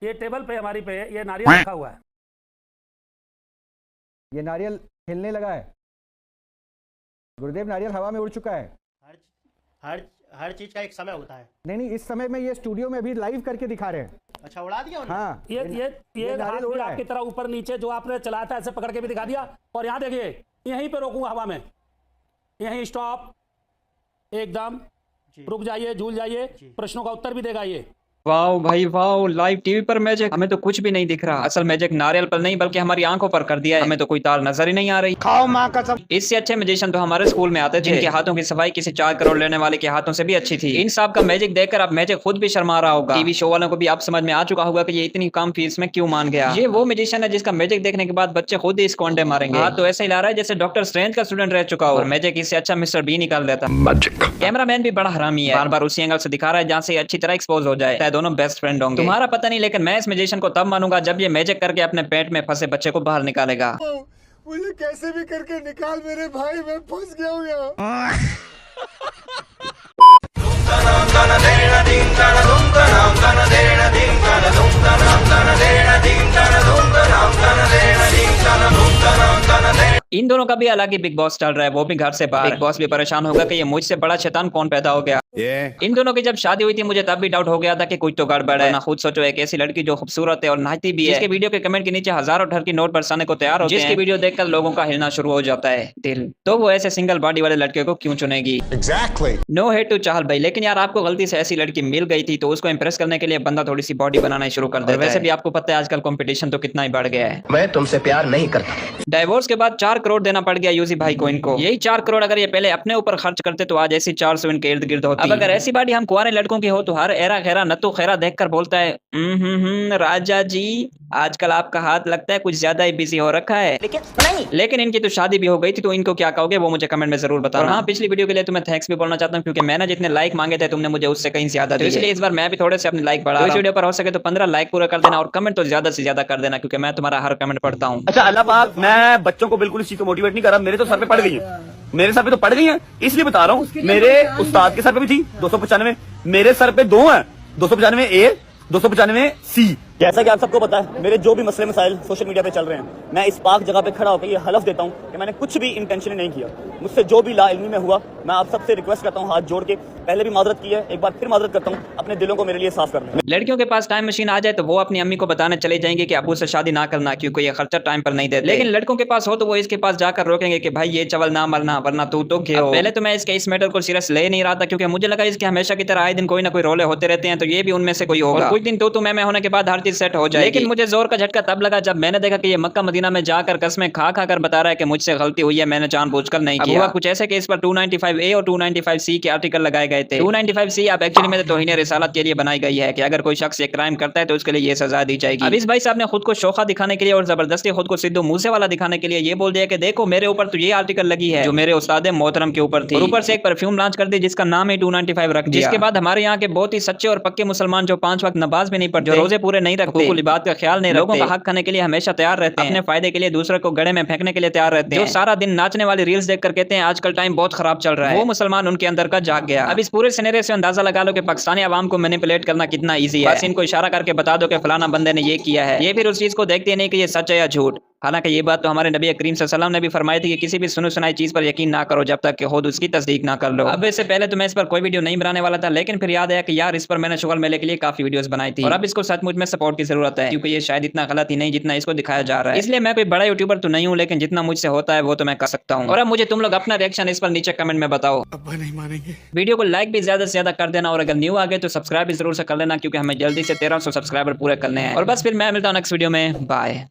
ये टेबल पे हमारी पे ये नारियल रखा हुआ है। ये नारियल हिलने लगा है गुरुदेव, नारियल हवा में उड़ चुका है। हर चीज का एक समय होता है। नहीं, इस समय में ये स्टूडियो में अभी लाइव करके दिखा रहे हैं। अच्छा, उड़ा दिया उन्होंने? हाँ, ये नारियल उड़ रहा है आपकी तरह ऊपर नीचे जो आपने चलाया था ऐसे पकड़ के भी दिखा दिया। और यहाँ देखिए, यहीं पे रोकूंगा हवा में, यहीं स्टॉप, एकदम रुक जाइए, झूल जाइए, प्रश्नों का उत्तर भी देगा ये। वाह भाई वाह, लाइव टीवी पर मैजिक। हमें तो कुछ भी नहीं दिख रहा। असल मैजिक नारियल पर नहीं बल्कि हमारी आंखों पर कर दिया है। हमें तो कोई तार नजर ही नहीं आ रही। खाओ माँ कसम। इससे अच्छे मैजिशियन तो हमारे स्कूल में आते थे, जिनके हाथों की सफाई किसी 4 करोड़ लेने वाले के हाथों से भी अच्छी थी। इन सब का मैजिक देखकर अब मैजिक खुद भी शर्मा रहा होगा। टीवी शो वालों को भी आप समझ में आ चुका होगा कि ये इतनी कम फीस में क्यों मान गया। ये वो मैजिशियन है जिसका मैजिक देखने के बाद बच्चे खुद ही इसको अंडे मारेंगे। हाँ, तो ऐसा ही ला रहा है जैसे डॉक्टर स्ट्रेंज का स्टूडेंट रह चुका हो और मैजिक इससे अच्छा मिस्टर बी निकाल देता। कैमरामैन भी बड़ा हरामी है, बार बार उसी एंगल से दिखा रहा है जहाँ से अच्छी तरह एक्सपोज हो जाए। दोनों बेस्ट फ्रेंड होंगे। तुम्हारा पता नहीं, लेकिन मैं इस मैजिशियन को तब मानूंगा जब ये मैजिक करके अपने पेट में फंसे बच्चे को बाहर निकालेगा। मुझे कैसे भी करके निकाल मेरे भाई, मैं फंस गया हूँ यहाँ। इन दोनों का भी अलग ही बिग बॉस चल रहा है, वो भी घर से बाहर। बिग बॉस भी परेशान होगा कि ये मुझसे बड़ा शैतान कौन पैदा हो गया। इन दोनों की जब शादी हुई थी मुझे तब भी डाउट हो गया था कि कुछ तो गड़बड़ है ना। खुद सोचो, एक ऐसी लड़की जो खूबसूरत है और नहाती भी है, जिसके वीडियो के कमेंट के नीचे हजारों ठर की नोट बरसाने को तैयार होते हैं, जिसकी वीडियो देखकर लोगों का हिलना शुरू हो जाता है दिल। तो वो ऐसे सिंगल बॉडी वाले लड़के को क्यों चुनेगी? नो हेट टू चाहल भाई, लेकिन यार आपको गलती से ऐसी लड़की मिल गई थी तो उसको इंप्रेस करने के लिए बंदा थोड़ी सी बॉडी बनाना शुरू कर देता है। वैसे भी आपको पता है आजकल कंपटीशन तो कितना ही बढ़ गया है। मैं तुमसे प्यार नहीं करता। डाइवोर्स के बाद 4 करोड़ देना पड़ गया यूसी भाई को इनको। यही 4 करोड़ अगर ये पहले अपने ऊपर खर्च करते तो आज ऐसी 400 इनके इर्द गिर्द होती। अब अगर ऐसी बॉडी हम कुंवारे लड़कों की हो तो हर एरा खैरा नत्तू खैरा देखकर बोलता है राजा जी आजकल आपका हाथ लगता है कुछ ज्यादा ही बिजी हो रखा है। लेकिन इनकी तो शादी भी हो गई थी, तो इनको क्या कहोगे वो मुझे कमेंट में जरूर बताना। हाँ, पिछली वीडियो के लिए तुम्हें थैंक्स भी बोलना चाहता हूँ क्योंकि मैंने जितने लाइक मांगे थे तुमने मुझे उससे कहीं ज्यादा दिए। इसलिए इस बार मैं भी थोड़े से अपने लाइक बढ़ा। इस वीडियो पर हो सके तो 15 लाइक पूरा कर देना और कमेंट तो ज्यादा से ज्यादा कर देना क्योंकि मैं तुम्हारा हर कमेंट पढ़ता हूँ। अच्छा अल्लाह पाक, मैं बच्चों को बिल्कुल इस चीज को मोटिवेट नहीं कर रहा। मेरे तो सर पे पड़ गई है, मेरे सर पे तो पड़ गई है, इसलिए बता रहा हूँ। मेरे उस्ताद के सर पे भी थी 295, मेरे सर पे 2 है, 295 ए 295 सी। जैसा कि आप सबको पता है मेरे जो भी मसले मसाइल सोशल मीडिया पे चल रहे हैं, मैं इस पाक जगह पे खड़ा होकर ये हलफ देता हूँ कि मैंने कुछ भी इंटेंशनली नहीं किया। मुझसे जो भी लाइल्मी में हुआ, मैं आप सबसे रिक्वेस्ट करता हूँ हाथ जोड़ के, पहले भी माजरत की है, एक बार फिर माजरत करता हूँ, अपने दिलों को मेरे लिए साफ कर लें। लड़कियों के पास टाइम मशीन आ जाए तो वो अपनी अम्मी को बताने चले जाएंगे कि अबू से शादी ना करना क्योंकि ये खर्चा टाइम पर नहीं देते। लेकिन लड़कों के पास हो तो वो इसके पास जाकर रोकेंगे कि भाई ये चवल ना मरना वरना तू तो क्यों। पहले तो मैं इसके इस मैटर को सीरियस ले नहीं रहा था क्योंकि मुझे लगा इसके हमेशा की तरह आए दिन कोई ना कोई रोले होते रहते हैं, तो ये भी उनमें से कोई होगा। कुछ दिन तो मैं होने के बाद हर चीज सेट हो जाए। लेकिन मुझे जोर का झटका तब लगा जब मैंने देखा कि ये मक्का मदीना में जाकर कसमें खा खा कर बता रहा है कि मुझसे गलती हुई है, मैंने जानबूझकर नहीं किया। हुआ कुछ ऐसे कि इस पर 295A और 295C के आर्टिकल लगाए गए थे। 295C अब एक्चुअली में तौहीन रिसालत के लिए बनाई गई है कि अगर कोई शख्स ये क्राइम करता है तो उसके लिए ये सजा दी जाएगी। अब इस भाई साहब ने खुद को शोखा दिखाने के लिए और जबरदस्ती खुद को सिद्धू मूसे वाला दिखाने के लिए ये बोल दिया कि देखो मेरे ऊपर तो ये आर्टिकल लगी है जो मेरे उस्ताद मोहतरम के ऊपर थी, और ऊपर से एक परफ्यूम लॉन्च कर दी जिसका नाम ही 295 रख दिया। जिसके बाद हमारे यहाँ के बहुत ही सच्चे और पक्के मुसलमान जो 5 वक्त नमाज भी नहीं पढ़ते, जो रोजे पूरे नहीं रखते, हुकूकुल इबादत का ख्याल नहीं रखते, लोगों का हक खाने के लिए हमेशा तैयार रहते हैं, अपने फायदे के लिए दूसरे को गड़े में फेंकने के लिए तैयार रहते हैं, जो सारा दिन नाचने वाली रील्स देखकर कहते हैं आजकल टाइम बहुत खराब चल रहा है, वो मुसलमान उनके अंदर का जाग गया। अब इस पूरे सिनेरियो से अंदाजा लगा लो कि पाकिस्तानी आवाम को मैनिपुलेट करना कितना ईजी है। बस इनको इशारा करके बता दो कि फलाना बंदे ने ये किया है, ये फिर उस चीज को देखते नहीं कि ये सच है या झूठ। हालांकि ये बात तो हमारे नबी करीम सल्लल्लाहु अलैहि वसल्लम ने भी फरमाई थी कि किसी भी सुनी सुनाई चीज पर यकीन ना करो जब तक कि खुद उसकी तस्दीक ना कर लो। अब इससे पहले तो मैं इस पर कोई वीडियो नहीं बनाने वाला था, लेकिन फिर याद आया कि यार इस पर मैंने शुगर मेले के लिए काफी वीडियोस बनाई थी और अब इसको सचमुच में सपोर्ट की जरूरत है क्योंकि ये शायद इतना गलत ही नहीं जितना इसको दिखाया जा रहा है। इसलिए मैं कोई बड़ा यूट्यूबर तो नहीं हूँ, लेकिन जितना मुझसे होता है वो तो मैं कर सकता हूँ। और अब मुझे तुम लोग अपना रिएक्शन इस पर नीचे कमेंट में बताओ। अब्बा नहीं मानेंगे। वीडियो को लाइक भी ज्यादा से ज्यादा कर देना और अगर न्यू आ गए तो सब्सक्राइब भी जरूर से कर लेना क्योंकि हमें जल्दी से 1300 सब्सक्राइबर पूरे करने हैं। और बस फिर मैं मिलता हूँ नेक्स्ट वीडियो में, बाय।